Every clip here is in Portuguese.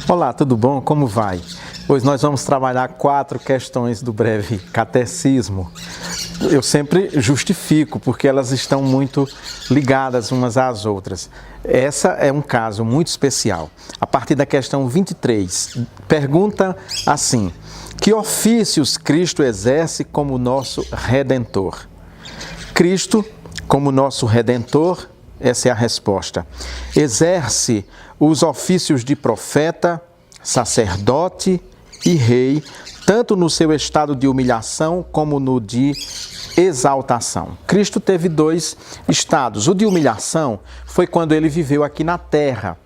Olá, tudo bom? Como vai? Hoje nós vamos trabalhar 4 questões do breve catecismo. Eu sempre justifico, porque elas estão muito ligadas umas às outras. Essa é um caso muito especial. A partir da questão 23, pergunta assim: que ofícios Cristo exerce como nosso Redentor? Cristo, como nosso Redentor, essa é a resposta, exerce os ofícios de profeta, sacerdote e rei, tanto no seu estado de humilhação como no de exaltação. Cristo teve 2 estados. O de humilhação foi quando ele viveu aqui na terra,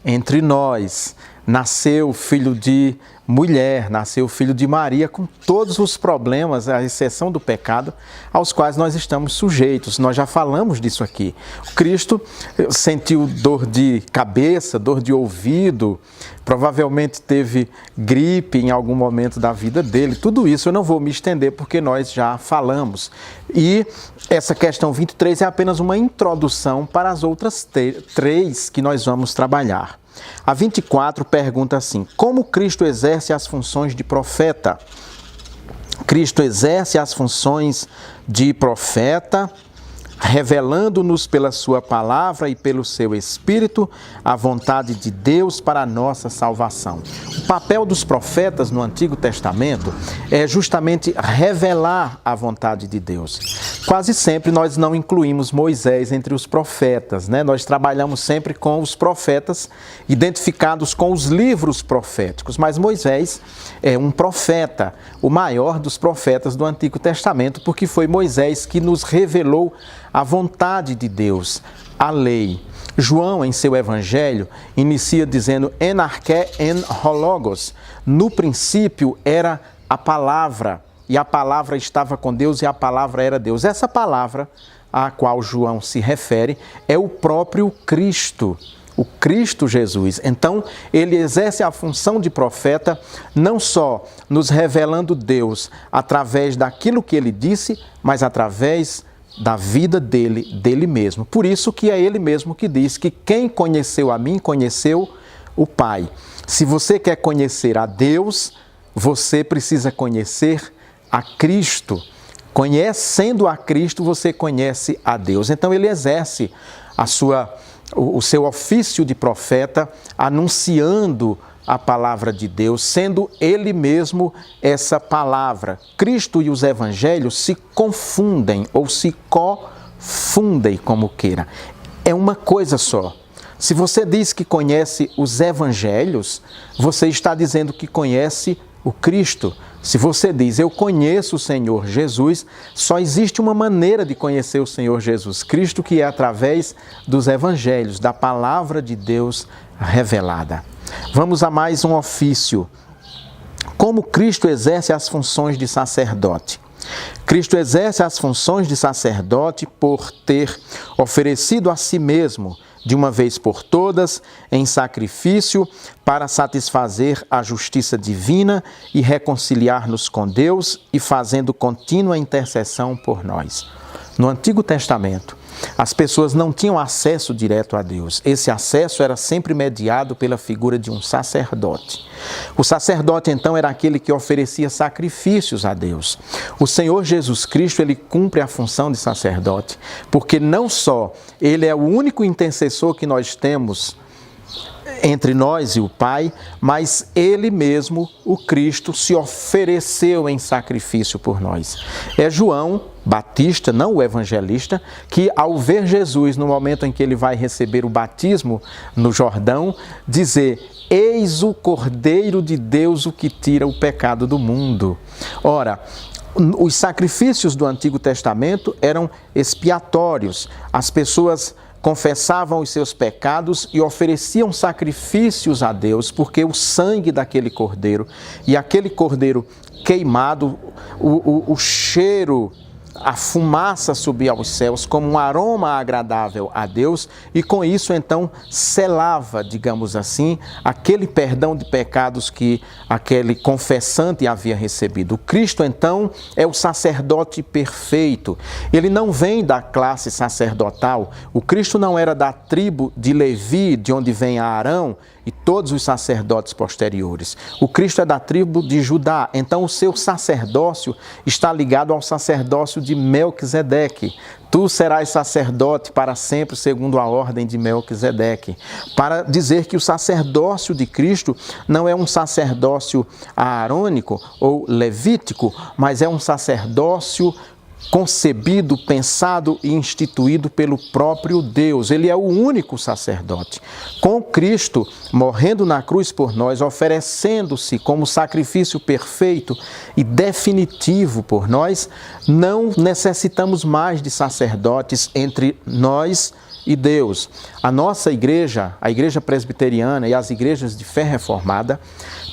entre nós. Nasceu filho de mulher, nasceu filho de Maria, com todos os problemas, à exceção do pecado, aos quais nós estamos sujeitos. Nós já falamos disso aqui. Cristo sentiu dor de cabeça, dor de ouvido, provavelmente teve gripe em algum momento da vida dele. Tudo isso eu não vou me estender porque nós já falamos. E essa questão 23 é apenas uma introdução para as outras 3 que nós vamos trabalhar. A 24 pergunta assim: como Cristo exerce as funções de profeta? Cristo exerce as funções de profeta, revelando-nos pela sua palavra e pelo seu Espírito a vontade de Deus para a nossa salvação. O papel dos profetas no Antigo Testamento é justamente revelar a vontade de Deus. Quase sempre nós não incluímos Moisés entre os profetas, né? Nós trabalhamos sempre com os profetas identificados com os livros proféticos, mas Moisés é um profeta, o maior dos profetas do Antigo Testamento, porque foi Moisés que nos revelou a vontade de Deus, a lei. João, em seu evangelho, inicia dizendo en arché en ho logos. No princípio era a palavra, e a palavra estava com Deus e a palavra era Deus. Essa palavra a qual João se refere é o próprio Cristo, o Cristo Jesus. Então, ele exerce a função de profeta, não só nos revelando Deus através daquilo que ele disse, mas através da vida dele mesmo. Por isso que é ele mesmo que diz que quem conheceu a mim, conheceu o Pai. Se você quer conhecer a Deus, você precisa conhecer a Cristo. Conhecendo a Cristo, você conhece a Deus. Então ele exerce o seu ofício de profeta, anunciando a palavra de Deus, sendo ele mesmo essa palavra. Cristo e os evangelhos se confundem ou se cofundem, como queira. É uma coisa só. Se você diz que conhece os evangelhos, você está dizendo que conhece o Cristo. Se você diz, eu conheço o Senhor Jesus, só existe uma maneira de conhecer o Senhor Jesus Cristo, que é através dos evangelhos, da palavra de Deus revelada. Vamos a mais um ofício. Como Cristo exerce as funções de sacerdote? Cristo exerce as funções de sacerdote por ter oferecido a si mesmo, de uma vez por todas, em sacrifício, para satisfazer a justiça divina e reconciliar-nos com Deus e fazendo contínua intercessão por nós. No Antigo Testamento, as pessoas não tinham acesso direto a Deus. Esse acesso era sempre mediado pela figura de um sacerdote. O sacerdote, então, era aquele que oferecia sacrifícios a Deus. O Senhor Jesus Cristo, ele cumpre a função de sacerdote, porque não só ele é o único intercessor que nós temos entre nós e o Pai, mas ele mesmo, o Cristo, se ofereceu em sacrifício por nós. É João Batista, não o evangelista, que ao ver Jesus no momento em que ele vai receber o batismo no Jordão, dizer: eis o Cordeiro de Deus, o que tira o pecado do mundo. Ora, os sacrifícios do Antigo Testamento eram expiatórios. As pessoas confessavam os seus pecados e ofereciam sacrifícios a Deus, porque o sangue daquele cordeiro e aquele cordeiro queimado, o cheiro a fumaça subir aos céus como um aroma agradável a Deus e com isso então selava, digamos assim, aquele perdão de pecados que aquele confessante havia recebido. O Cristo então é o sacerdote perfeito. Ele não vem da classe sacerdotal. O Cristo não era da tribo de Levi, de onde vem Arão e todos os sacerdotes posteriores. O Cristo é da tribo de Judá, então o seu sacerdócio está ligado ao sacerdócio de Melquisedeque. Tu serás sacerdote para sempre, segundo a ordem de Melquisedeque. Para dizer que o sacerdócio de Cristo não é um sacerdócio aarônico ou levítico, mas é um sacerdócio concebido, pensado e instituído pelo próprio Deus. Ele é o único sacerdote. Com Cristo, morrendo na cruz por nós, oferecendo-se como sacrifício perfeito e definitivo por nós, não necessitamos mais de sacerdotes entre nós e Deus. A nossa igreja, a igreja presbiteriana e as igrejas de fé reformada,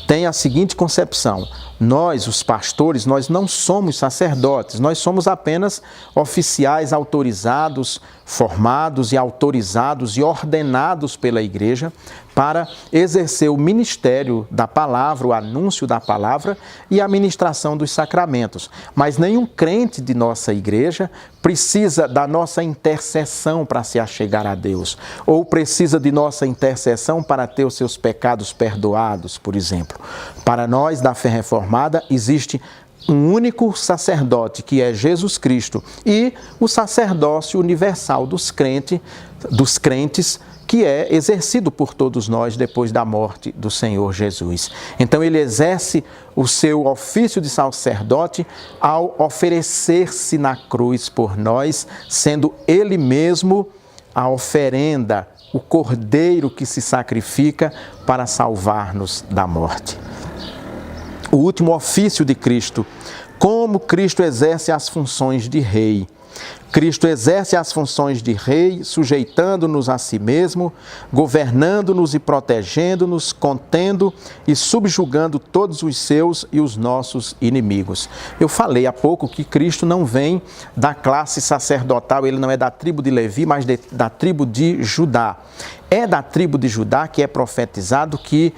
têm a seguinte concepção: nós, os pastores, nós não somos sacerdotes, nós somos apenas oficiais autorizados, formados e autorizados e ordenados pela igreja para exercer o ministério da palavra, o anúncio da palavra e a ministração dos sacramentos. Mas nenhum crente de nossa igreja precisa da nossa intercessão para se achegar a Deus, ou precisa de nossa intercessão para ter os seus pecados perdoados, por exemplo. Para nós, da fé reformada, existe um único sacerdote, que é Jesus Cristo, e o sacerdócio universal dos crentes, que é exercido por todos nós depois da morte do Senhor Jesus. Então ele exerce o seu ofício de sacerdote ao oferecer-se na cruz por nós, sendo ele mesmo a oferenda, o cordeiro que se sacrifica para salvar-nos da morte. O último ofício de Cristo: como Cristo exerce as funções de rei. Cristo exerce as funções de rei, sujeitando-nos a si mesmo, governando-nos e protegendo-nos, contendo e subjugando todos os seus e os nossos inimigos. Eu falei há pouco que Cristo não vem da classe sacerdotal, ele não é da tribo de Levi, mas da tribo de Judá. É da tribo de Judá que é profetizado que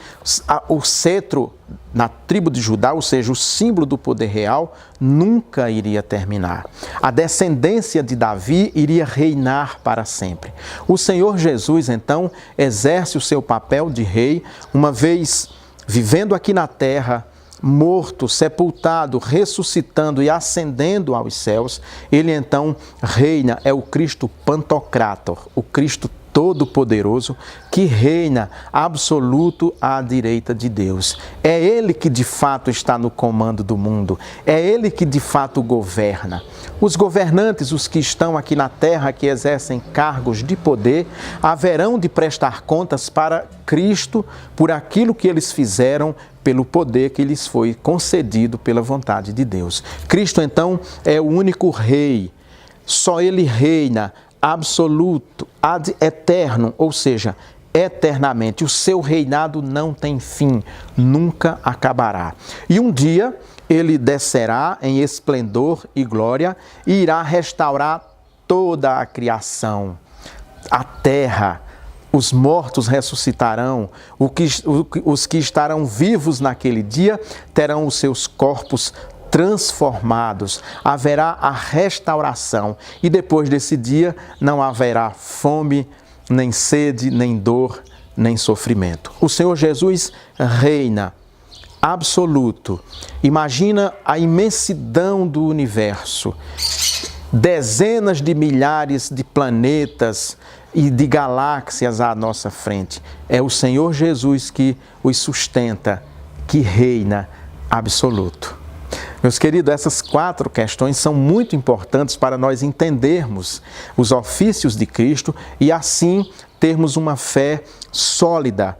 o cetro na tribo de Judá, ou seja, o símbolo do poder real, nunca iria terminar. A descendência de Davi iria reinar para sempre. O Senhor Jesus, então, exerce o seu papel de rei, uma vez vivendo aqui na terra, morto, sepultado, ressuscitando e ascendendo aos céus. Ele então reina, é o Cristo Pantocrátor, o Cristo Todo-Poderoso, que reina absoluto à direita de Deus. É Ele que de fato está no comando do mundo, é Ele que de fato governa. Os governantes, os que estão aqui na terra, que exercem cargos de poder, haverão de prestar contas para Cristo por aquilo que eles fizeram, pelo poder que lhes foi concedido pela vontade de Deus. Cristo, então, é o único rei, só Ele reina, absoluto, ad eterno, ou seja, eternamente. O seu reinado não tem fim, nunca acabará. E um dia ele descerá em esplendor e glória e irá restaurar toda a criação, a terra. Os mortos ressuscitarão, os que estarão vivos naquele dia terão os seus corpos transformados, haverá a restauração e depois desse dia não haverá fome, nem sede, nem dor, nem sofrimento. O Senhor Jesus reina absoluto. Imagina a imensidão do universo, dezenas de milhares de planetas e de galáxias à nossa frente. É o Senhor Jesus que os sustenta, que reina absoluto. Meus queridos, essas 4 questões são muito importantes para nós entendermos os ofícios de Cristo e assim termos uma fé sólida,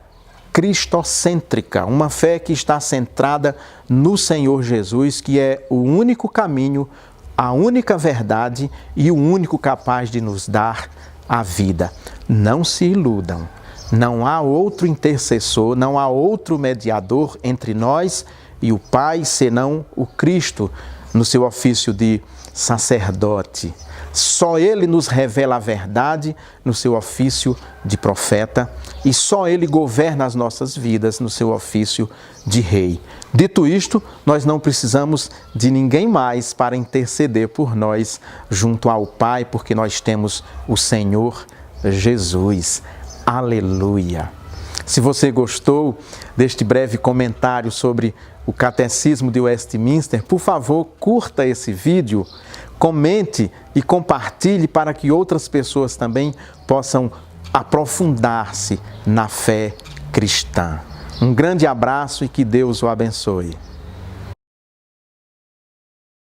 cristocêntrica, uma fé que está centrada no Senhor Jesus, que é o único caminho, a única verdade e o único capaz de nos dar a vida. Não se iludam, não há outro intercessor, não há outro mediador entre nós e o Pai, senão o Cristo. no seu ofício de sacerdote. Só Ele nos revela a verdade no seu ofício de profeta e só Ele governa as nossas vidas no seu ofício de rei. Dito isto, nós não precisamos de ninguém mais para interceder por nós junto ao Pai, porque nós temos o Senhor Jesus. Aleluia! Se você gostou deste breve comentário sobre o Catecismo de Westminster, por favor, curta esse vídeo, comente e compartilhe para que outras pessoas também possam aprofundar-se na fé cristã. Um grande abraço e que Deus o abençoe.